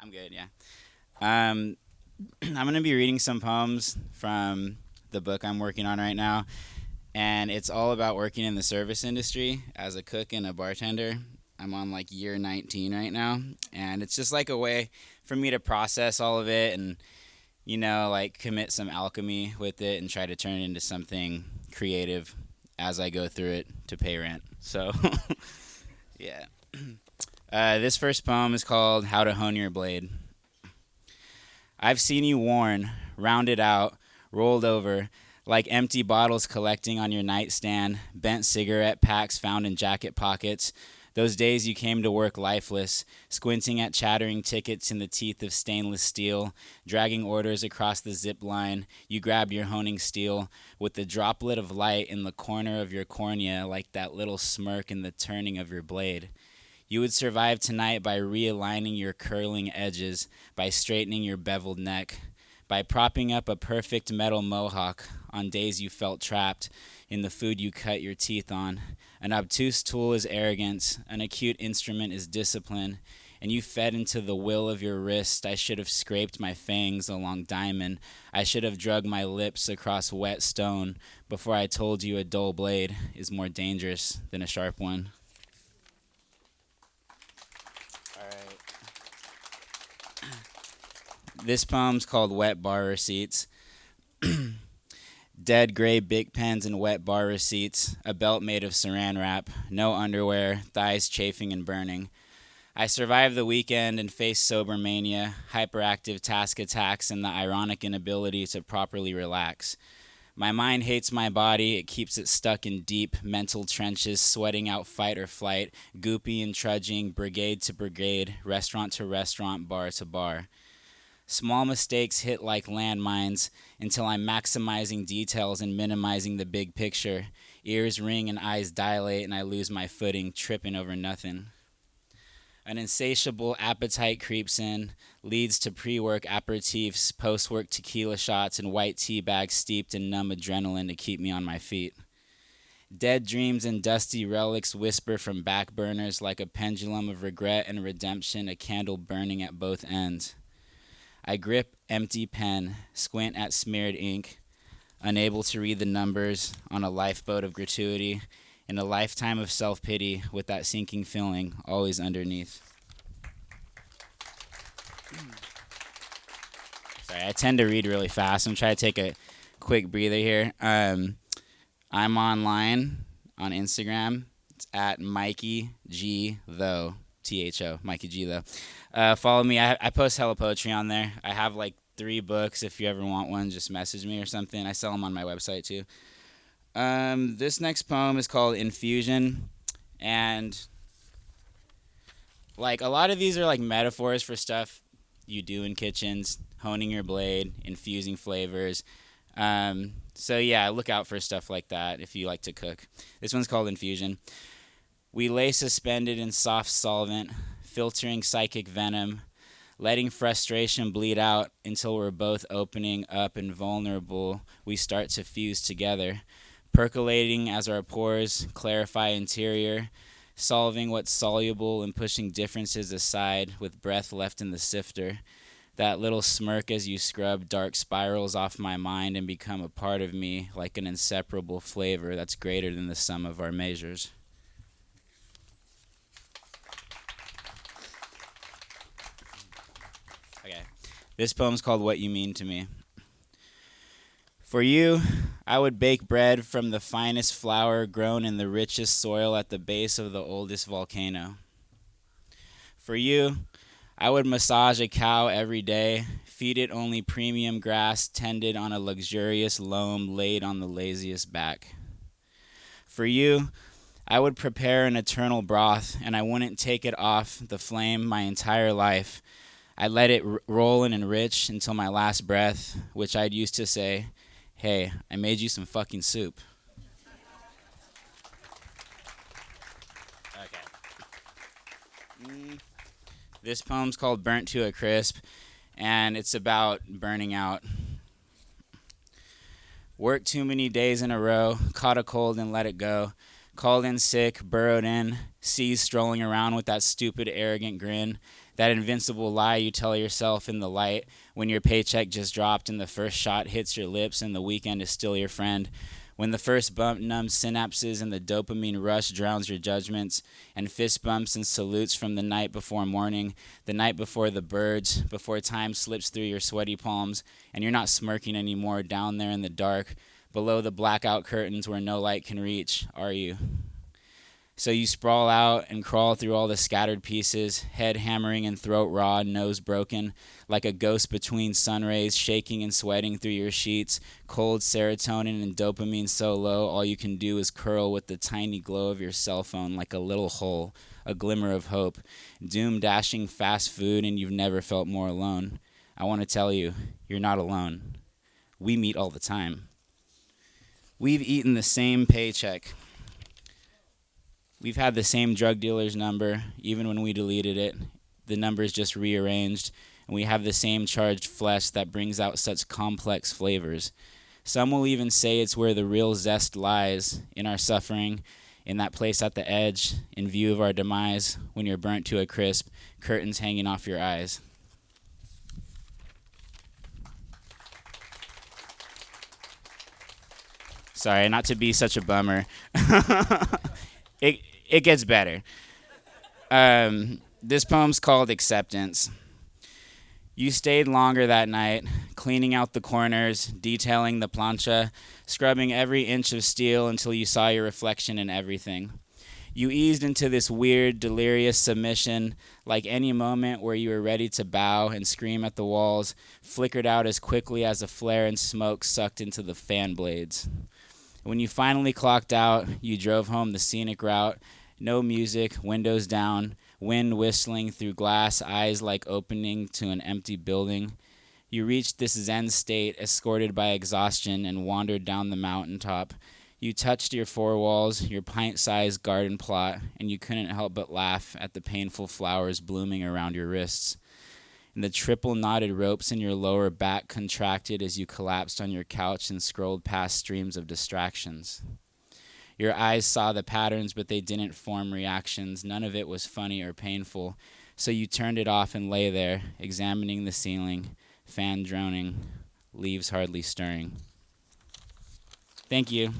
I'm good, yeah. Um, I'm going to be reading some poems from the book I'm working on right now, and it's all about working in the service industry as a cook and a bartender. I'm on like year 19 right now, and it's just like a way for me to process all of it and, like commit some alchemy with it and try to turn it into something creative as I go through it to pay rent. So, yeah. This first poem is called How to Hone Your Blade. I've seen you worn, rounded out, rolled over, like empty bottles collecting on your nightstand, bent cigarette packs found in jacket pockets. Those days you came to work lifeless, squinting at chattering tickets in the teeth of stainless steel, dragging orders across the zip line. You grabbed your honing steel with the droplet of light in the corner of your cornea, like that little smirk in the turning of your blade. You would survive tonight by realigning your curling edges, by straightening your beveled neck, by propping up a perfect metal mohawk on days you felt trapped in the food you cut your teeth on. An obtuse tool is arrogance, an acute instrument is discipline, and you fed into the will of your wrist. I should have scraped my fangs along diamond. I should have drugged my lips across wet stone before I told you a dull blade is more dangerous than a sharp one. All right. This poem's called Wet Bar Receipts. Dead gray Bic pens and wet bar receipts, a belt made of saran wrap, no underwear, thighs chafing and burning. I survived the weekend and faced sober mania, hyperactive task attacks, and the ironic inability to properly relax. My mind hates my body. It keeps it stuck in deep mental trenches, sweating out fight or flight, goopy and trudging, brigade to brigade, restaurant to restaurant, bar to bar. Small mistakes hit like landmines until I'm maximizing details and minimizing the big picture. Ears ring and eyes dilate, and I lose my footing, tripping over nothing. An insatiable appetite creeps in, leads to pre-work aperitifs, post-work tequila shots, and white tea bags steeped in numb adrenaline to keep me on my feet. Dead dreams and dusty relics whisper from back burners like a pendulum of regret and redemption, a candle burning at both ends. I grip empty pen, squint at smeared ink, unable to read the numbers on a lifeboat of gratuity, in a lifetime of self-pity with that sinking feeling always underneath. Sorry, I tend to read really fast. I'm trying to take a quick breather here. I'm online on Instagram. It's at Mikey G Though. THO, Mikey G Though. Follow me. I post hella poetry on there. I have like 3 books. If you ever want one, just message me or something. I sell them on my website too. This next poem is called Infusion, and like a lot of these are like metaphors for stuff you do in kitchens, honing your blade, infusing flavors. So yeah, look out for stuff like that if you like to cook. This one's called Infusion. We lay suspended in soft solvent, filtering psychic venom, letting frustration bleed out until we're both opening up and vulnerable. We start to fuse together, percolating as our pores clarify interior, solving what's soluble and pushing differences aside with breath left in the sifter. That little smirk as you scrub dark spirals off my mind and become a part of me like an inseparable flavor that's greater than the sum of our measures. Okay. This poem's called What You Mean to Me. For you, I would bake bread from the finest flour grown in the richest soil at the base of the oldest volcano. For you, I would massage a cow every day, feed it only premium grass tended on a luxurious loam laid on the laziest back. For you, I would prepare an eternal broth, and I wouldn't take it off the flame my entire life. I'd let it roll and enrich until my last breath, which I'd used to say, hey, I made you some fucking soup. Okay. This poem's called Burnt to a Crisp, and it's about burning out. Worked too many days in a row, caught a cold and let it go. Called in sick, burrowed in, sees strolling around with that stupid, arrogant grin. That invincible lie you tell yourself in the light when your paycheck just dropped and the first shot hits your lips and the weekend is still your friend. When the first bump numbs synapses and the dopamine rush drowns your judgments, and fist bumps and salutes from the night before morning, the night before the birds, before time slips through your sweaty palms, and you're not smirking anymore down there in the dark, below the blackout curtains where no light can reach, are you? So you sprawl out and crawl through all the scattered pieces, head hammering and throat raw, nose broken, like a ghost between sun rays, shaking and sweating through your sheets, cold serotonin and dopamine so low all you can do is curl with the tiny glow of your cell phone like a little hole, a glimmer of hope, doom dashing fast food, and you've never felt more alone. I want to tell you, you're not alone. We meet all the time. We've eaten the same paycheck. We've had the same drug dealer's number, even when we deleted it. The number's just rearranged, and we have the same charged flesh that brings out such complex flavors. Some will even say it's where the real zest lies, in our suffering, in that place at the edge, in view of our demise, when you're burnt to a crisp, curtains hanging off your eyes. Sorry, not to be such a bummer. It gets better. This poem's called Acceptance. You stayed longer that night, cleaning out the corners, detailing the plancha, scrubbing every inch of steel until you saw your reflection in everything. You eased into this weird, delirious submission, like any moment where you were ready to bow and scream at the walls, flickered out as quickly as a flare and smoke sucked into the fan blades. When you finally clocked out, you drove home the scenic route. No music, windows down, wind whistling through glass, eyes like opening to an empty building. You reached this zen state, escorted by exhaustion, and wandered down the mountaintop. You touched your four walls, your pint-sized garden plot, and you couldn't help but laugh at the painful flowers blooming around your wrists. And the triple knotted ropes in your lower back contracted as you collapsed on your couch and scrolled past streams of distractions. Your eyes saw the patterns, but they didn't form reactions. None of it was funny or painful. So you turned it off and lay there, examining the ceiling, fan droning, leaves hardly stirring. Thank you.